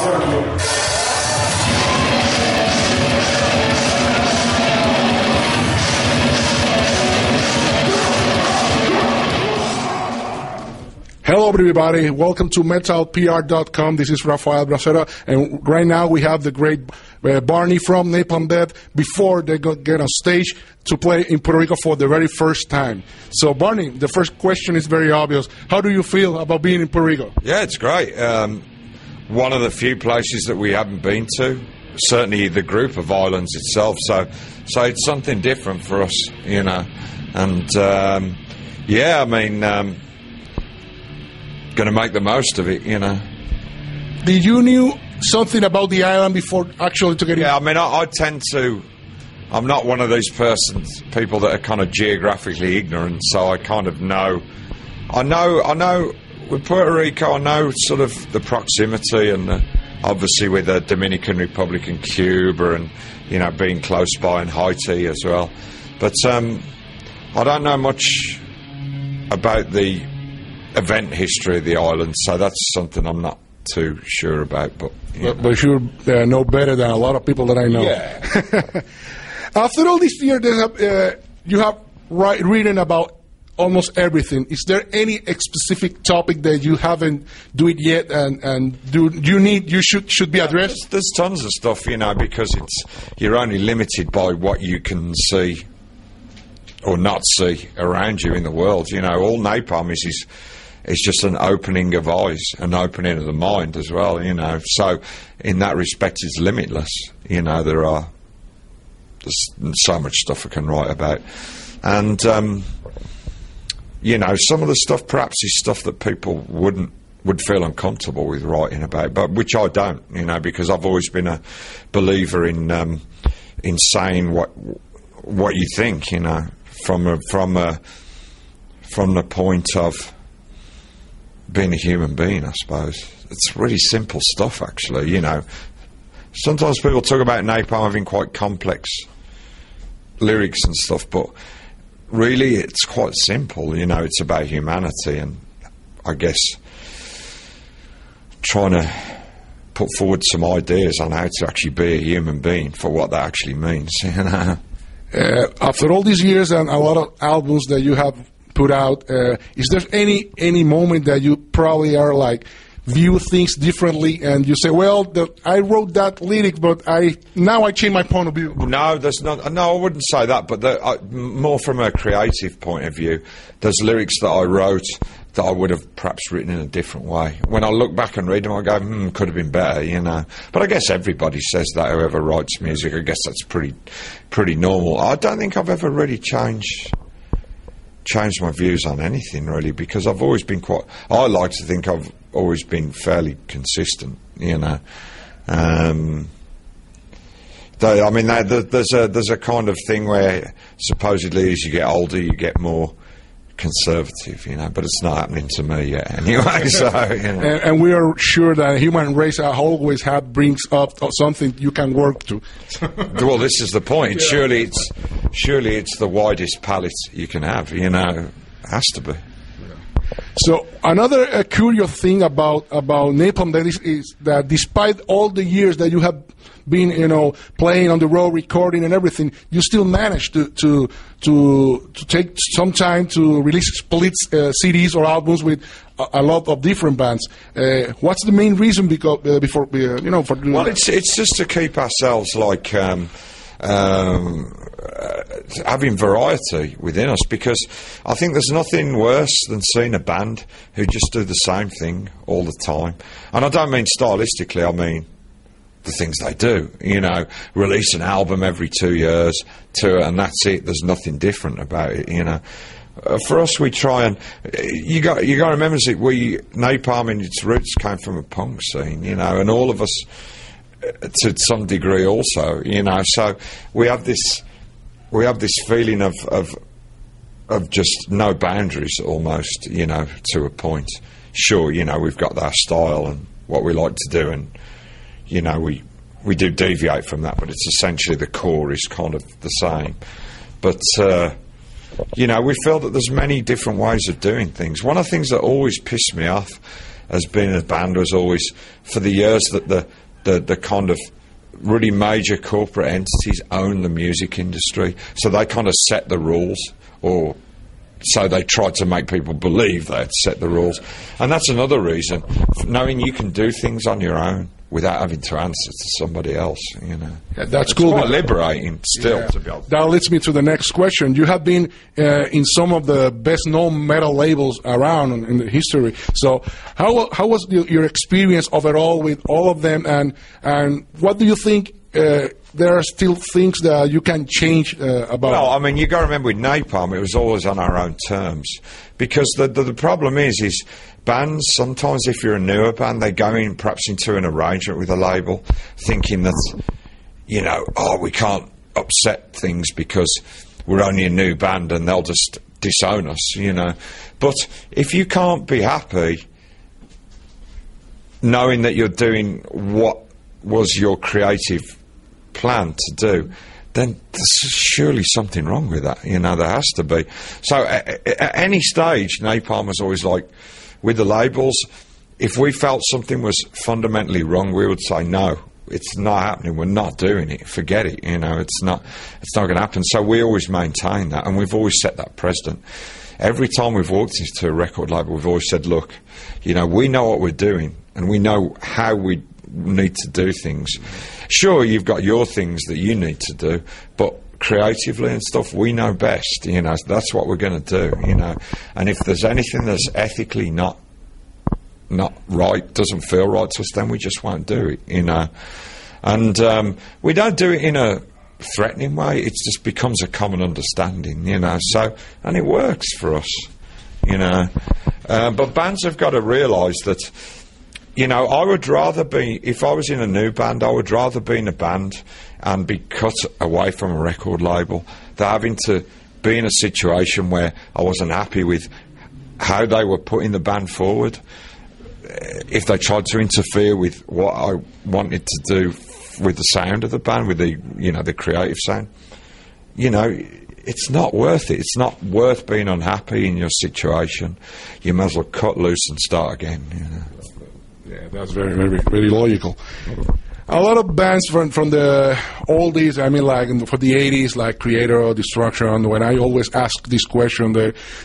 Hello, everybody. Welcome to metalpr.com. This is Rafa Bracero, and right now we have the great Barney from Napalm Death before they get on stage to play in Puerto Rico for the very first time. So, Barney, the first question is very obvious. How do you feel about being in Puerto Rico? Yeah, it's great. One of the few places that we haven't been to. Certainly the group of islands itself. So it's something different for us, you know. And yeah, I mean. Going to make the most of it, you know. Did you knew something about the island before actually to get in? Yeah, I mean, I tend to. I'm not one of these people that are kind of geographically ignorant, so I kind of know. I know with Puerto Rico, I know sort of the proximity, and obviously with the Dominican Republic and Cuba, and you know being close by, and Haiti as well. But I don't know much about the event history of the island, so that's something I'm not too sure about. But you know better than a lot of people that I know. Yeah. After all this year, you have written about almost everything. Is there any specific topic that you haven't do it yet, and you should be addressed? There's tons of stuff, you know, because you're only limited by what you can see or not see around you in the world. You know, all napalm is just an opening of eyes, an opening of the mind as well, you know. So in that respect, it's limitless. You know, there's so much stuff I can write about. And, you know, some of the stuff perhaps is stuff that people would feel uncomfortable with writing about, but which I don't, you know, because I've always been a believer in saying what you think, you know, from the point of being a human being, I suppose. It's really simple stuff, actually, you know. Sometimes people talk about napalm having quite complex lyrics and stuff, but really it's quite simple, you know. It's about humanity, and I guess trying to put forward some ideas on how to actually be a human being for what that actually means, you know. After all these years and a lot of albums that you have put out, is there any moment that you probably are like view things differently and you say, well, I wrote that lyric, but now I change my point of view? No, there's not. No, I wouldn't say that, but more from a creative point of view, there's lyrics that I wrote that I would have perhaps written in a different way. When I look back and read them, I go, could have been better, you know. But I guess everybody says that, whoever writes music. I guess that's pretty normal. I don't think I've ever really changed my views on anything, really, because I've always been I like to think I've always been fairly consistent, you know. I mean, there's a kind of thing where supposedly as you get older you get more conservative, you know, but it's not happening to me yet anyway. So, you know. And we are sure that the human race always brings up something you can work to. Well, this is the point. Yeah. Surely it's the widest palette you can have, you know. It has to be. So another curious thing about Napalm Death is that despite all the years that you have been, you know, playing on the road, recording and everything, you still managed to take some time to release split CDs or albums with a lot of different bands. What's the main reason for doing well, that? It's just to keep ourselves like having variety within us, because I think there's nothing worse than seeing a band who just do the same thing all the time. And I don't mean stylistically, I mean the things they do, you know, release an album every 2 years, and that's it. There's nothing different about it, you know. For us, we try and you got to remember that Napalm in its roots came from a punk scene, you know, and all of us to some degree also, you know. So we have this feeling of just no boundaries almost, you know, to a point. Sure, you know, we've got our style and what we like to do, and you know, we do deviate from that, but it's essentially the core is kind of the same. But you know, we feel that there's many different ways of doing things. One of the things that always pissed me off has been a band was always, for the years that the kind of really major corporate entities own the music industry, so they kind of set the rules, or so they tried to make people believe they'd set the rules. And that's another reason, knowing you can do things on your own without having to answer to somebody else, you know. Yeah, that's cool. It's quite liberating still, to be honest. That leads me to the next question. You have been in some of the best-known metal labels around in the history. So how was your experience overall with all of them, and what do you think there are still things that you can change about? Well, I mean, you got to remember with Napalm, it was always on our own terms. Because the problem is bands, sometimes if you're a newer band, they go in perhaps into an arrangement with a label thinking that, you know, we can't upset things because we're only a new band and they'll just disown us, you know. But if you can't be happy knowing that you're doing what was your creative plan to do, then there's surely something wrong with that, you know. There has to be. So at any stage, Napalm was always like, with the labels, if we felt something was fundamentally wrong, we would say, no, it's not happening, we're not doing it, forget it, you know, it's not going to happen. So we always maintain that, and we've always set that precedent. Every time we've walked into a record label, we've always said, look, you know, we know what we're doing, and we know how we need to do things. Sure, you've got your things that you need to do, but creatively and stuff, we know best, you know. That's what we're going to do, you know. And if there's anything that's ethically not right, doesn't feel right to us, then we just won't do it, you know. And we don't do it in a threatening way. It just becomes a common understanding, you know. So, and it works for us, you know. But bands have got to realise that, you know, I would rather be, if I was in a new band, I would rather be in a band and be cut away from a record label than having to be in a situation where I wasn't happy with how they were putting the band forward. If they tried to interfere with what I wanted to do with the sound of the band, with the, you know, the creative sound, you know, it's not worth it. It's not worth being unhappy in your situation. You might as well cut loose and start again, you know. Yeah, that's very, very, very logical. A lot of bands from the oldies, I mean, like for the 80s, like Creator or Destruction, when I always ask this question,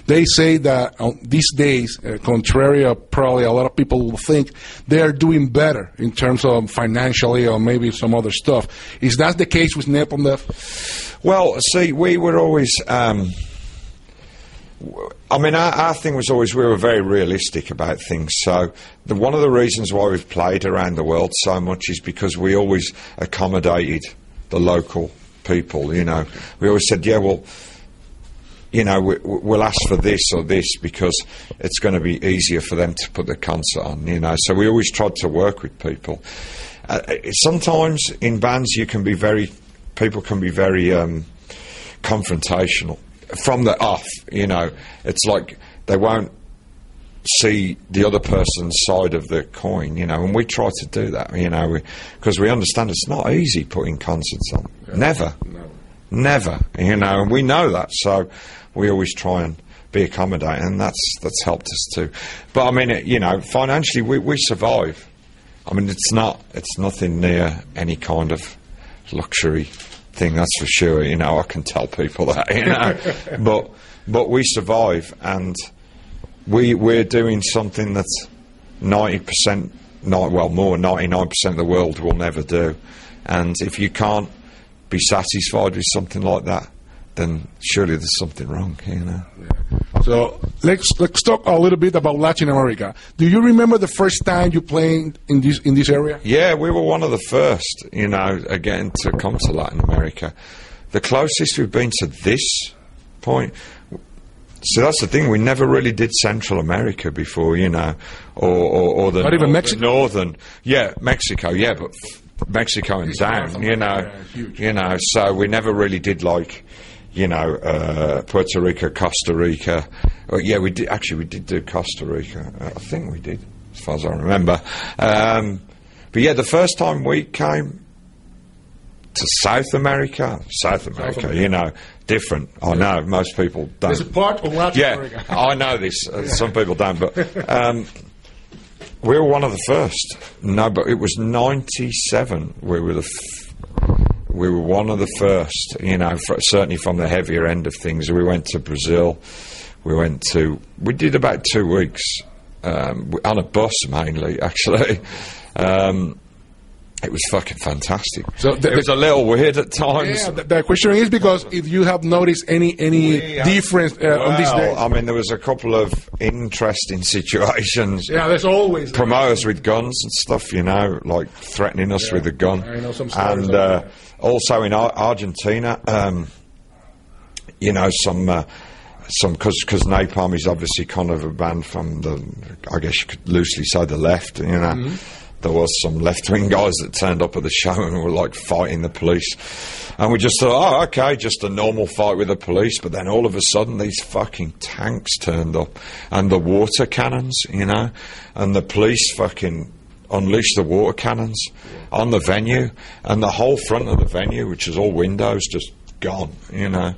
they say that these days, contrary to probably a lot of people will think, they are doing better in terms of financially or maybe some other stuff. Is that the case with Napalm Death? Well, see, we were always... I mean, our thing was always, we were very realistic about things. So one of the reasons why we've played around the world so much is because we always accommodated the local people, you know. We always said, yeah, well, you know, we'll ask for this or this because it's going to be easier for them to put the concert on, you know. So we always tried to work with people. Sometimes in bands people can be very confrontational. From the off, you know, it's like they won't see the other person's side of the coin, you know, and we try to do that, you know, because we understand it's not easy putting concerts on. Yeah. Never, you know, and we know that, so we always try and be accommodating, and that's helped us too. But I mean, you know, financially we survive. I mean, it's nothing near any kind of luxury thing, that's for sure, you know. I can tell people that, you know. but we survive, and we're doing something that's 99% of the world will never do. And if you can't be satisfied with something like that, then surely there's something wrong, you know. So let's talk a little bit about Latin America. Do you remember the first time you played in this area? Yeah, we were one of the first, you know, again, to come to Latin America. The closest we've been to this point. So that's the thing. We never really did Central America before, you know, or the not even Mexico. Northern. Yeah, Mexico. Yeah, but Mexico and down, you know, you know. So we never really did, like, you know, Puerto Rico, Costa Rica. Yeah, we did do Costa Rica. I think we did, as far as I remember. But yeah, the first time we came to South America, you know, different. I know, most people don't. There's a part of Latin America. I know this. Some people don't, but We were one of the first. No, but it was 97. We were one of the first, you know, certainly from the heavier end of things. We went to Brazil. We did about 2 weeks on a bus mainly, actually. It was fucking fantastic. So it was a little weird at times. Yeah, the question is because if you have noticed any difference on this day. I mean, there was a couple of interesting situations. Yeah, there's always promoters with guns and stuff, you know, like threatening us with a gun. I know some stories. And also in Argentina, you know, because Napalm is obviously kind of a band from I guess you could loosely say the left, you know. Mm-hmm. There was some left-wing guys that turned up at the show and were like fighting the police. And we just thought, oh, okay, just a normal fight with the police. But then all of a sudden these fucking tanks turned up and the water cannons, you know, and the police fucking unleashed the water cannons on the venue, and the whole front of the venue, which is all windows, just gone, you know.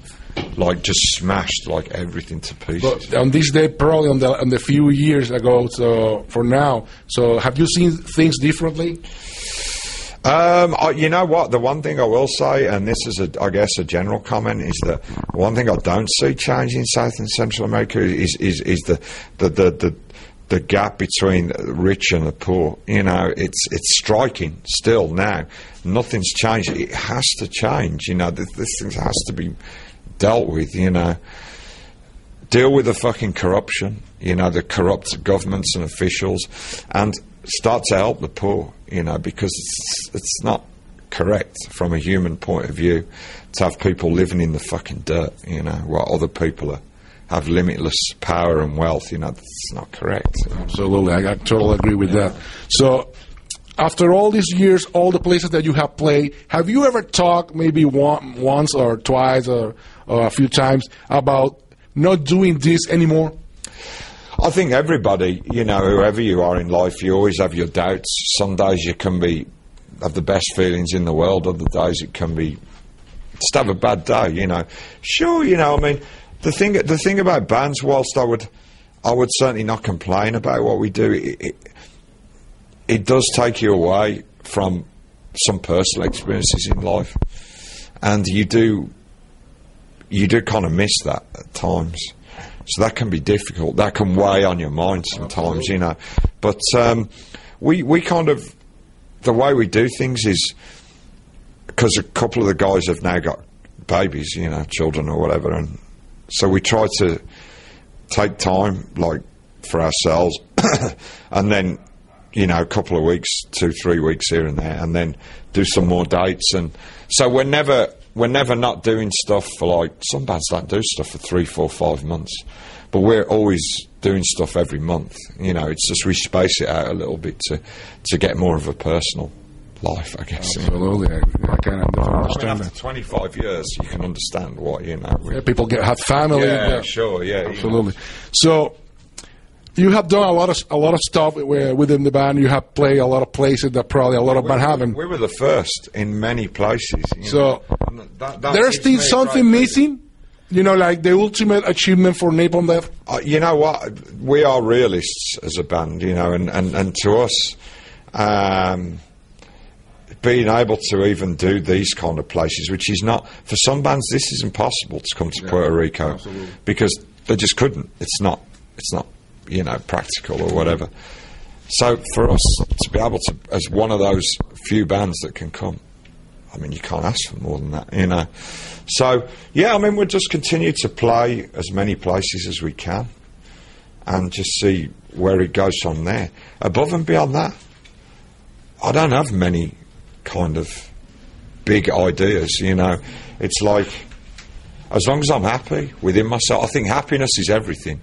Like just smashed like everything to pieces. But on this day, probably on the few years ago, so for now, so have you seen things differently? You know what? The one thing I will say, and this is I guess a general comment, is that one thing I don't see changing in South and Central America is the gap between the rich and the poor. You know, it's striking still now. Nothing's changed. It has to change. You know, this thing has to be dealt with, you know. Deal with the fucking corruption, you know, the corrupt governments and officials, and start to help the poor, you know, because it's not correct from a human point of view to have people living in the fucking dirt, you know, while other people have limitless power and wealth, you know. That's not correct. Absolutely, I totally agree with that. So, after all these years, all the places that you have played, have you ever talked maybe once or twice or a few times about not doing this anymore? I think everybody, you know, whoever you are in life, you always have your doubts. Some days you can have the best feelings in the world. Other days it can be just have a bad day, you know. Sure, you know, I mean, the thing about bands, whilst I would certainly not complain about what we do, it does take you away from some personal experiences in life, and you do kind of miss that at times. So that can be difficult. That can weigh on your mind sometimes, you know. But we kind of, the way we do things is, because a couple of the guys have now got babies, you know, children or whatever, and so we try to take time, like, for ourselves, and then, you know, a couple of weeks, 2-3 weeks here and there, and then do some more dates. And so we're never not doing stuff for, like, some bands don't do stuff for 3, 4, 5 months, but we're always doing stuff every month. You know, it's just we space it out a little bit to get more of a personal life, I guess. Absolutely, I can understand that. After 25 years, you can understand what, you know. People have family. Yeah, sure, yeah, absolutely. You know. So. You have done a lot of stuff within the band. You have played a lot of places that probably a lot of bands haven't. We were the first in many places. So there's still something missing, you know, like the ultimate achievement for Napalm Death. You know what? We are realists as a band, you know, and to us, being able to even do these kind of places, which is not for some bands, this is impossible to come to Puerto Rico, absolutely. Because they just couldn't. It's not. You know, practical or whatever. So for us to be able to, as one of those few bands that can come, I mean, you can't ask for more than that, you know. So yeah, I mean, we'll just continue to play as many places as we can, and just see where it goes from there. Above and beyond that, I don't have many kind of big ideas, you know. It's like, as long as I'm happy within myself, I think happiness is everything.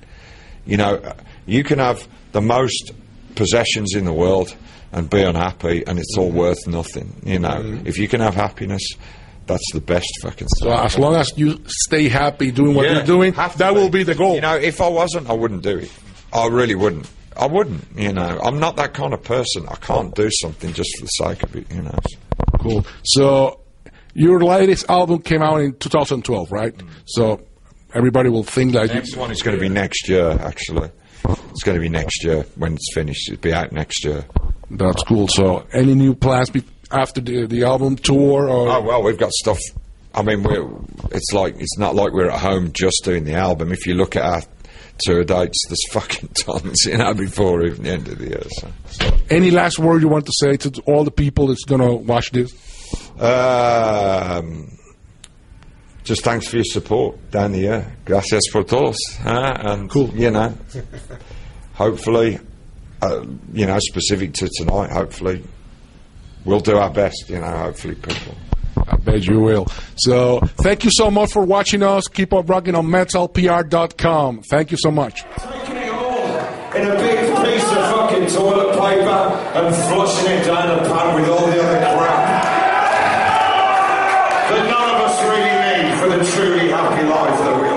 You know, you can have the most possessions in the world and be unhappy, and it's all worth nothing. You know, if you can have happiness, that's the best fucking stuff. So as long as you stay happy doing what you're doing, that will be the goal. You know, if I wasn't, I wouldn't do it. I really wouldn't. I wouldn't. You know, I'm not that kind of person. I can't do something just for the sake of it. You know. Cool. So your latest album came out in 2012, right? So. Everybody will think like... Next one is going to be next year, actually. it's going to be next year when it's finished. It'll be out next year. That's cool. So, any new plans after the album tour? Or? Oh well, we've got stuff. I mean, it's not like we're at home just doing the album. If you look at our tour dates, there's fucking tons, before even the end of the year. So. Any last word you want to say to all the people that's gonna watch this? Just thanks for your support down the year. Gracias por todos. And cool. Hopefully, specific to tonight. Hopefully, we'll do our best. Hopefully, people. I bet you will. So, thank you so much for watching us. Keep on rocking on metalpr.com. Thank you so much. Taking it all in a big piece of fucking toilet paper and flushing it down the pan with all the other crap that none of us really need for the truly happy life that we